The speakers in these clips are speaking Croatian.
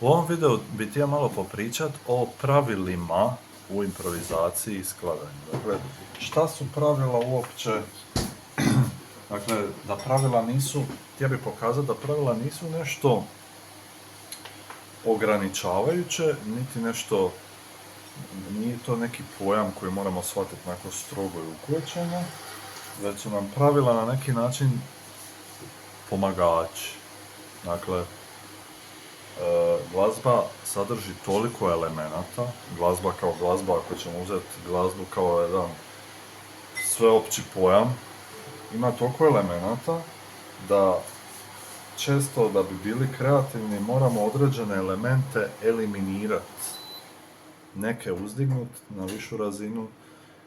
U ovom videu bi htio malo popričat o pravilima u improvizaciji i skladanju. Dakle, šta su pravila uopće? Dakle, da pravila nisu, htio bih pokazati da pravila nisu nešto ograničavajuće, niti nešto, nije to neki pojam koji moramo shvatiti onako strogo i uklećeno, već su nam pravila na neki način pomagači. Dakle, glazba sadrži toliko elemenata, glazba kao glazba, ako ćemo uzeti glazbu kao jedan sveopći pojam, ima toliko elemenata da često da bi bili kreativni moramo određene elemente eliminirati. Neke uzdignuti na višu razinu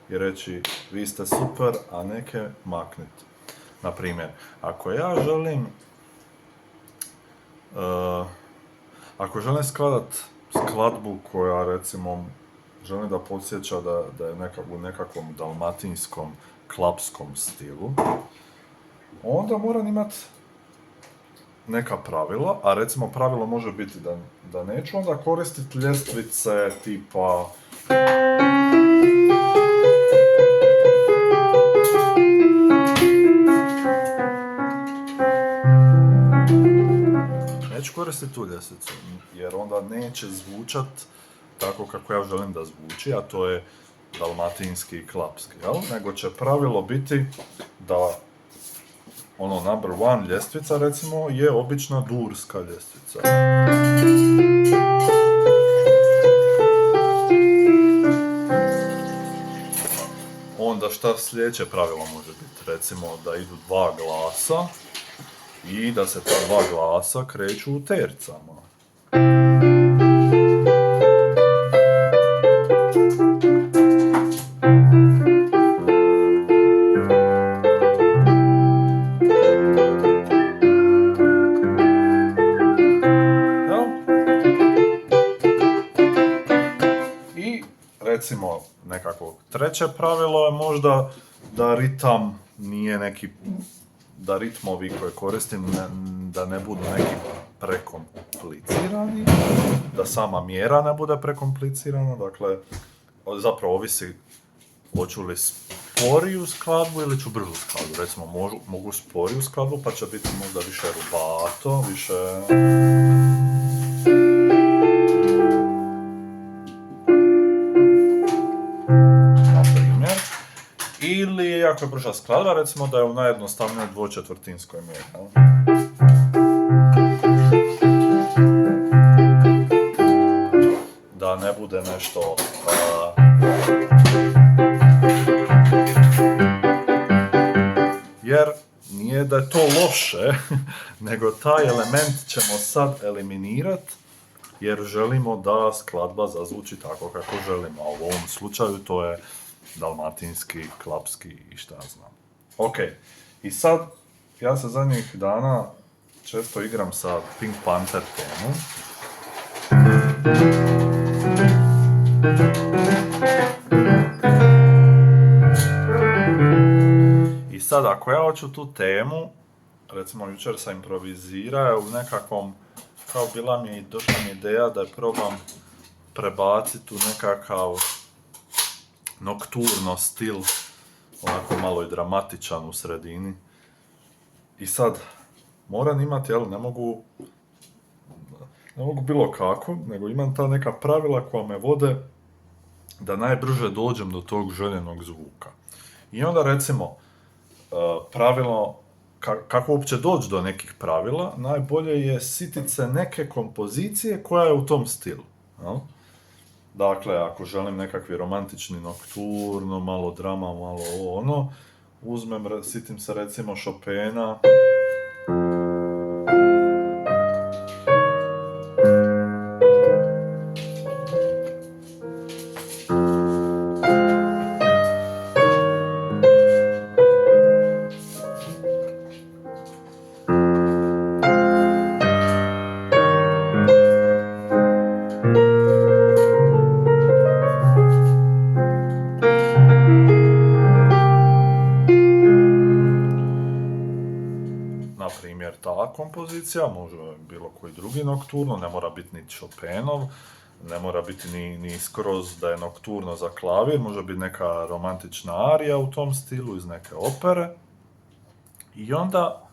i reći vi ste super, a neke makniti. Na primjer, ako ja želim skladat skladbu koja recimo želim da podsjeća da je u nekakvom dalmatinskom klapskom stilu, onda moram imati neka pravila, a recimo pravilo može biti da neću onda koristiti ljestvice tipa neću koristiti tu ljestvicu, jer onda neće zvučat tako kako ja želim da zvuči, a to je dalmatinski i klapski, jel? Nego će pravilo biti da number one ljestvica, recimo, je obična durska ljestvica. Onda šta sljedeće pravilo može biti? Recimo da idu dva glasa i da se ta dva glasa kreću u tercama. Recimo, nekako treće pravilo je možda da ritam nije neki, da ritmovi koje koristim da ne budu neki prekomplicirani, da sama mjera ne bude prekomplicirana, dakle, zapravo ovisi hoću li sporiju skladbu ili ću brzu skladbu. Recimo, mogu sporiju skladbu pa će biti možda više rubato, više... Ili ako je brža skladba, recimo da je u najjednostavnijoj dvočetvrtinskoj mjeri. Da ne bude nešto... Jer nije da je to loše, nego taj element ćemo sad eliminirati, jer želimo da skladba zazvuči tako kako želimo. A u ovom slučaju to je dalmatinski, klapski i šta znam. Ok, i sad ja se zadnjih dana često igram sa Pink Panther temom. I sad ako ja hoću tu temu, recimo jučer sam improvizirao u nekakvom, kao došla mi ideja da je probam prebaciti u nekakav nokturno stil, onako malo i dramatičan u sredini. I sad, moram imati, ne mogu bilo kako, nego imam ta neka pravila koja me vode da najbrže dođem do tog željenog zvuka. I onda recimo, pravilo, kako uopće doći do nekih pravila, najbolje je sitit se neke kompozicije koja je u tom stilu. No? Dakle, ako želim nekakvi romantični nokturno, malo drama, malo ono, sitim se recimo Chopina. kompozicija, može bilo koji drugi nokturno, ne mora biti ni Chopinov, ne mora biti ni skroz da je nokturno za klavir, može biti neka romantična arija u tom stilu iz neke opere. I onda,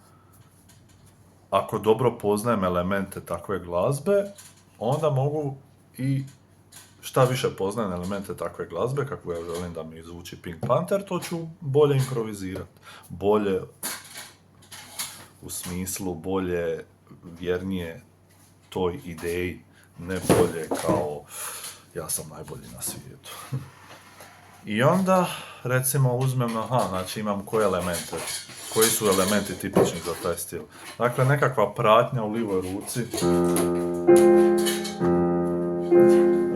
ako dobro poznajem elemente takve glazbe, onda mogu i šta više poznajem elemente takve glazbe, kako ja želim da mi zvuči Pink Panther, to ću bolje improvizirati. Bolje u smislu, bolje, vjernije toj ideji, ne bolje kao ja sam najbolji na svijetu. I onda, recimo, uzmem, znači imam koje elemente, koji su elementi tipični za taj stil. Dakle, nekakva pratnja u livoj ruci,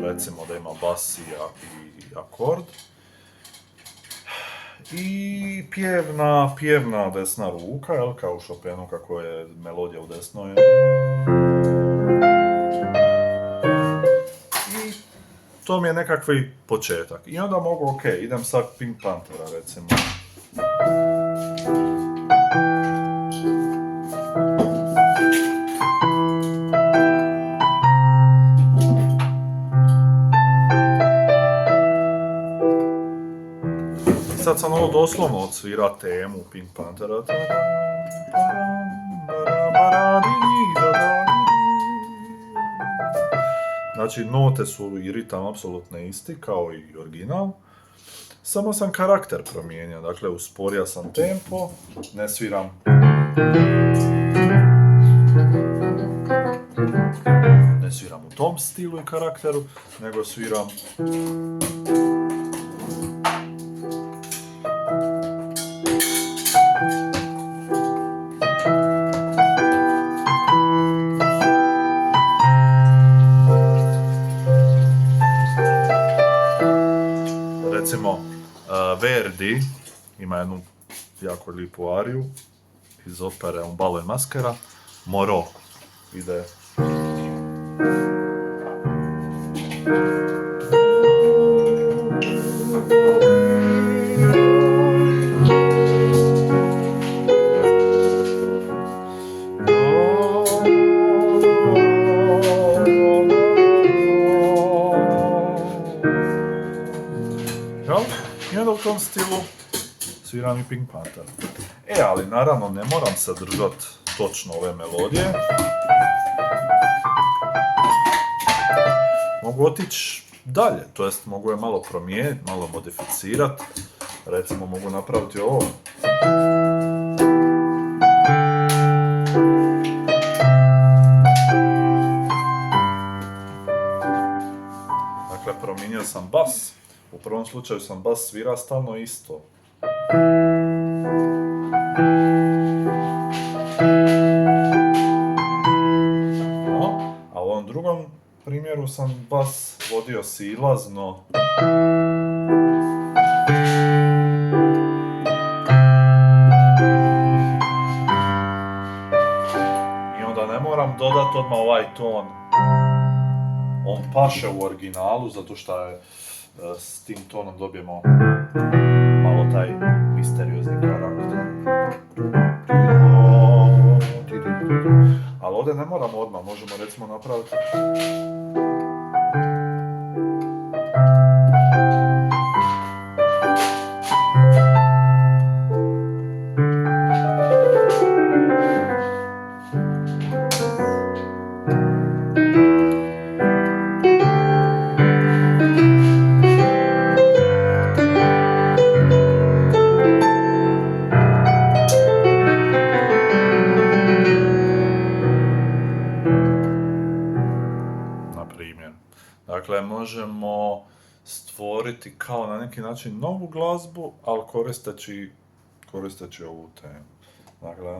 recimo da ima bas i akord, i pjevna desna ruka, jel, kao u Chopinu, kako je melodija u desnoj. I to mi je nekakvi početak. I onda mogu, idem sad Pink Panthera, recimo. Sad sam ovo doslovno odsvira temu Pink Panthera. Znači, note su i ritam apsolutno isti, kao i original. Samo sam karakter promijenio, dakle, usporio sam tempo, ne sviram. Ne sviram u tom stilu i karakteru, nego sviram recimo, Verdi ima jednu jako lijepu ariju iz opere Un ballo in maschera, Moro. Ide. I onda u tom stilu sviram i Pink Panther. Ali naravno ne moram se držati točno ove melodije. Mogu otići dalje, to jest mogu je malo promijeniti, malo modificirati. Recimo mogu napraviti ovo. Dakle, promijenio sam bas. U prvom slučaju sam bas svira stalno isto. A u ovom drugom primjeru sam bas vodio silazno. I onda ne moram dodati odmah ovaj ton. On paše u originalu zato što je s tim tonom dobijemo malo taj misteriozni karakter. Ali ovdje ne moramo odmah, možemo recimo napraviti Dakle, možemo stvoriti kao na neki način novu glazbu, ali koristeći ovu temu. Dakle,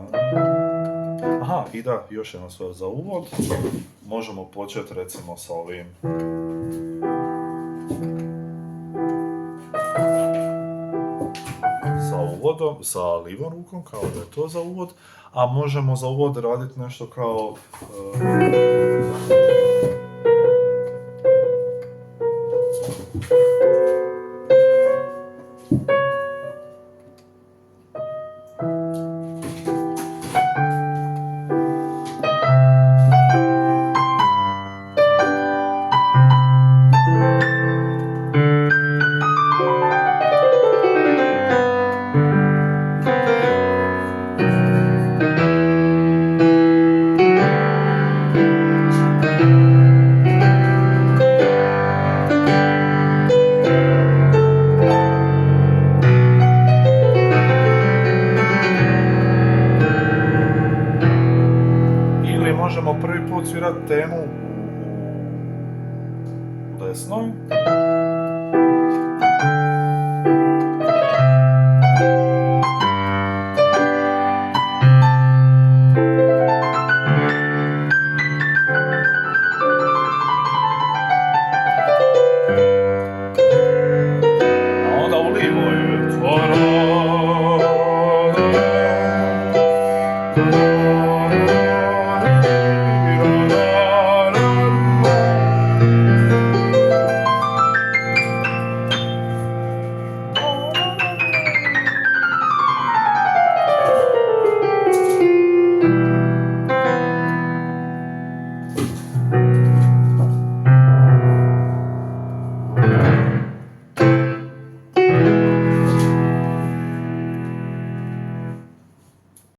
i da, još jedna stvar za uvod. Možemo početi recimo sa ovim. Sa uvodom, sa livom rukom, kao da je to za uvod. A možemo za uvod raditi nešto kao desnoj,